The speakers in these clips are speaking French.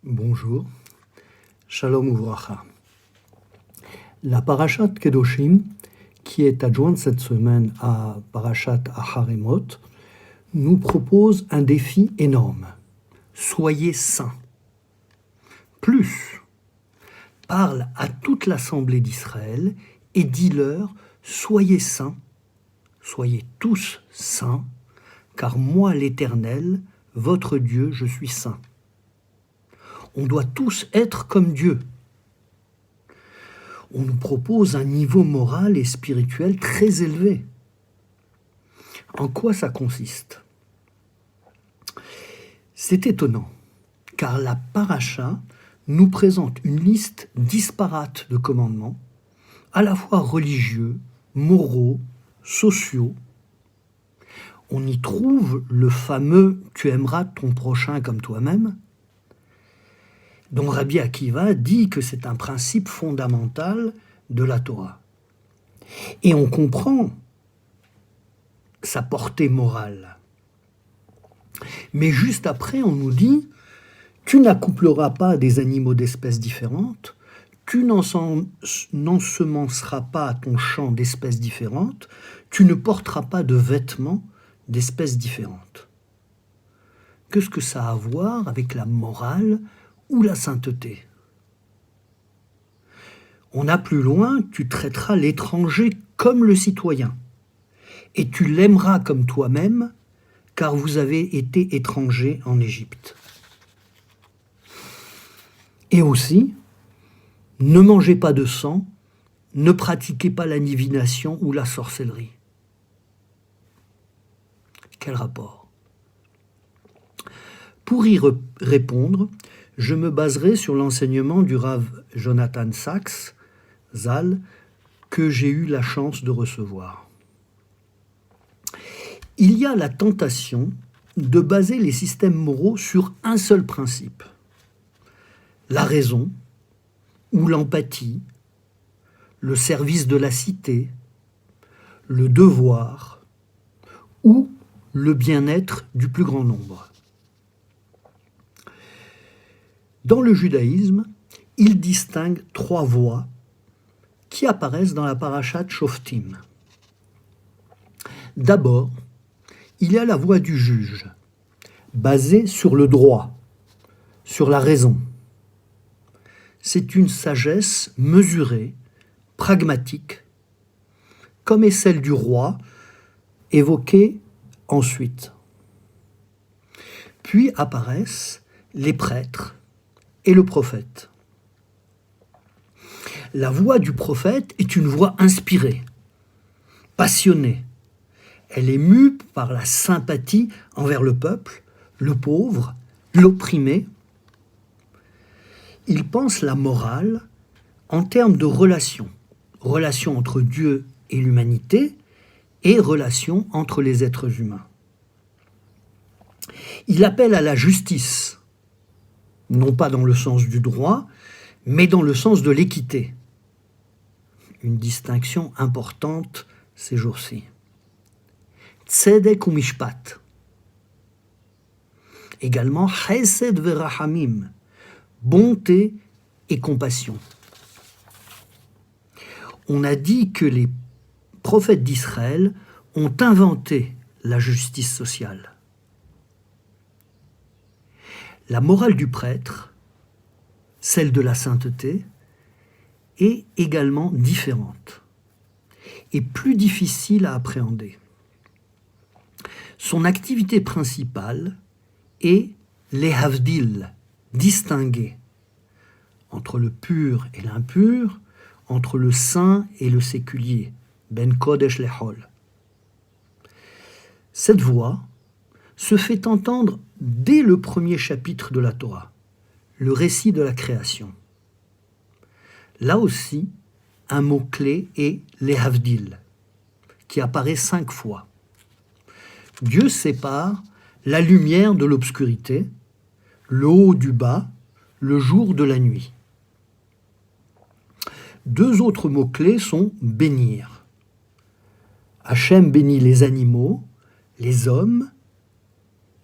Bonjour, Shalom Uvracha. La Parashat Kedoshim, qui est adjointe cette semaine à Parashat Acharemot, nous propose un défi énorme. Soyez saints. Plus, parle à toute l'assemblée d'Israël et dis-leur, soyez saints, soyez tous saints, car moi l'Éternel, votre Dieu, je suis saint. On doit tous être comme Dieu. On nous propose un niveau moral et spirituel très élevé. En quoi ça consiste? C'est étonnant, car la paracha nous présente une liste disparate de commandements, à la fois religieux, moraux, sociaux. On y trouve le fameux « tu aimeras ton prochain comme toi-même », dont Rabbi Akiva dit que c'est un principe fondamental de la Torah. Et on comprend sa portée morale. Mais juste après, on nous dit « tu n'accoupleras pas des animaux d'espèces différentes, tu n'ensemenceras pas ton champ d'espèces différentes, tu ne porteras pas de vêtements d'espèces différentes. » Qu'est-ce que ça a à voir avec la morale ou la sainteté? On a plus loin, tu traiteras l'étranger comme le citoyen, et tu l'aimeras comme toi-même, car vous avez été étrangers en Égypte. Et aussi, ne mangez pas de sang, ne pratiquez pas la divination ou la sorcellerie. Quel rapport? Pour y répondre, je me baserai sur l'enseignement du Rav Jonathan Sachs, Zal, que j'ai eu la chance de recevoir. Il y a la tentation de baser les systèmes moraux sur un seul principe, la raison ou l'empathie, le service de la cité, le devoir ou le bien-être du plus grand nombre. Dans le judaïsme, il distingue 3 voies qui apparaissent dans la parashat Shoftim. D'abord, il y a la voie du juge, basée sur le droit, sur la raison. C'est une sagesse mesurée, pragmatique, comme est celle du roi, évoquée ensuite. Puis apparaissent les prêtres et le prophète. La voix du prophète est une voix inspirée, passionnée. Elle est mue par la sympathie envers le peuple, le pauvre, l'opprimé. Il pense la morale en termes de relations, relations entre Dieu et l'humanité et relations entre les êtres humains. Il appelle à la justice, non pas dans le sens du droit, mais dans le sens de l'équité. Une distinction importante ces jours-ci. Tzedek ou mishpat. Également, chesed verahamim, bonté et compassion. On a dit que les prophètes d'Israël ont inventé la justice sociale. La morale du prêtre, celle de la sainteté, est également différente et plus difficile à appréhender. Son activité principale est les havdil, distinguer entre le pur et l'impur, entre le saint et le séculier, ben kodesh lechol. Cette voix se fait entendre dès le premier chapitre de la Torah, le récit de la création. Là aussi, un mot-clé est les havdil, qui apparaît 5 fois. Dieu sépare la lumière de l'obscurité, le haut du bas, le jour de la nuit. 2 autres mots-clés sont bénir. Hachem bénit les animaux, les hommes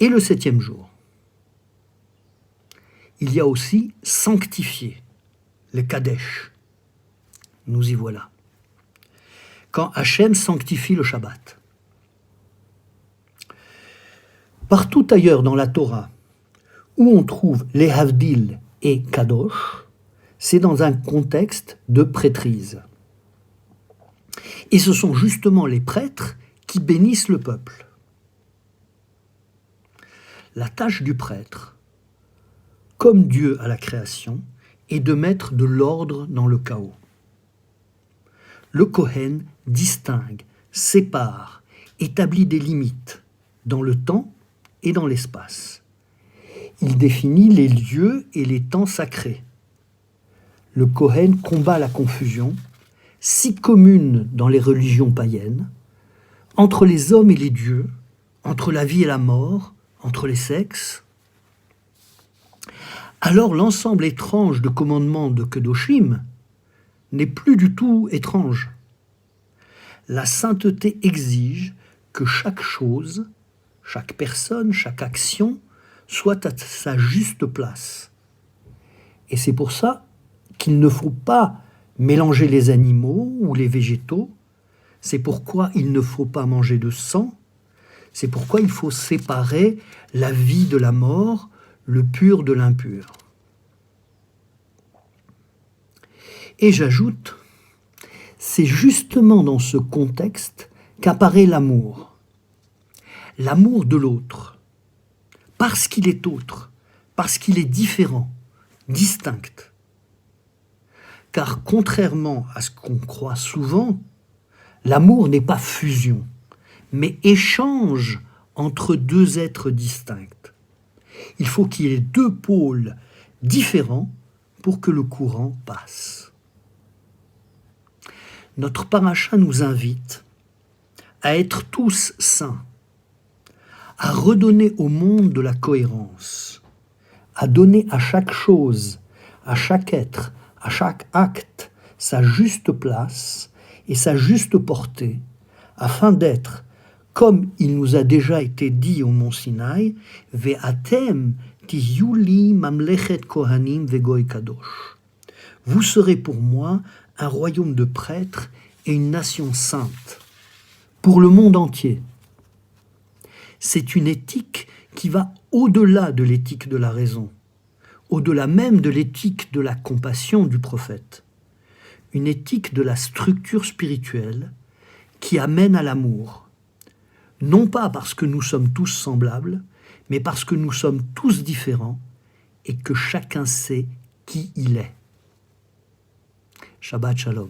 et le 7e jour. il y a aussi sanctifier, le Kadesh. Nous y voilà. Quand Hachem sanctifie le Shabbat. Partout ailleurs dans la Torah, où on trouve les Havdil et Kadosh, c'est dans un contexte de prêtrise. Et ce sont justement les prêtres qui bénissent le peuple. La tâche du prêtre, comme Dieu à la création, est de mettre de l'ordre dans le chaos. Le Kohen distingue, sépare, établit des limites dans le temps et dans l'espace. Il définit les lieux et les temps sacrés. Le Kohen combat la confusion, si commune dans les religions païennes, entre les hommes et les dieux, entre la vie et la mort, entre les sexes. Alors l'ensemble étrange de commandements de Kedoshim n'est plus du tout étrange. La sainteté exige que chaque chose, chaque personne, chaque action soit à sa juste place. Et c'est pour ça qu'il ne faut pas mélanger les animaux ou les végétaux. C'est pourquoi il ne faut pas manger de sang. C'est pourquoi il faut séparer la vie de la mort, le pur de l'impur. Et j'ajoute, c'est justement dans ce contexte qu'apparaît l'amour. L'amour de l'autre, parce qu'il est autre, parce qu'il est différent, distinct. Car contrairement à ce qu'on croit souvent, l'amour n'est pas fusion, mais échange entre deux êtres distincts. Il faut qu'il y ait deux pôles différents pour que le courant passe. Notre paracha nous invite à être tous saints, à redonner au monde de la cohérence, à donner à chaque chose, à chaque être, à chaque acte, sa juste place et sa juste portée, afin d'être, comme il nous a déjà été dit au mont Sinaï, Ve'atem tihyou li mamlechet kohanim vegoy kadosh. Vous serez pour moi un royaume de prêtres et une nation sainte, pour le monde entier. C'est une éthique qui va au-delà de l'éthique de la raison, au-delà même de l'éthique de la compassion du prophète, une éthique de la structure spirituelle qui amène à l'amour, non pas parce que nous sommes tous semblables, mais parce que nous sommes tous différents et que chacun sait qui il est. Shabbat Shalom.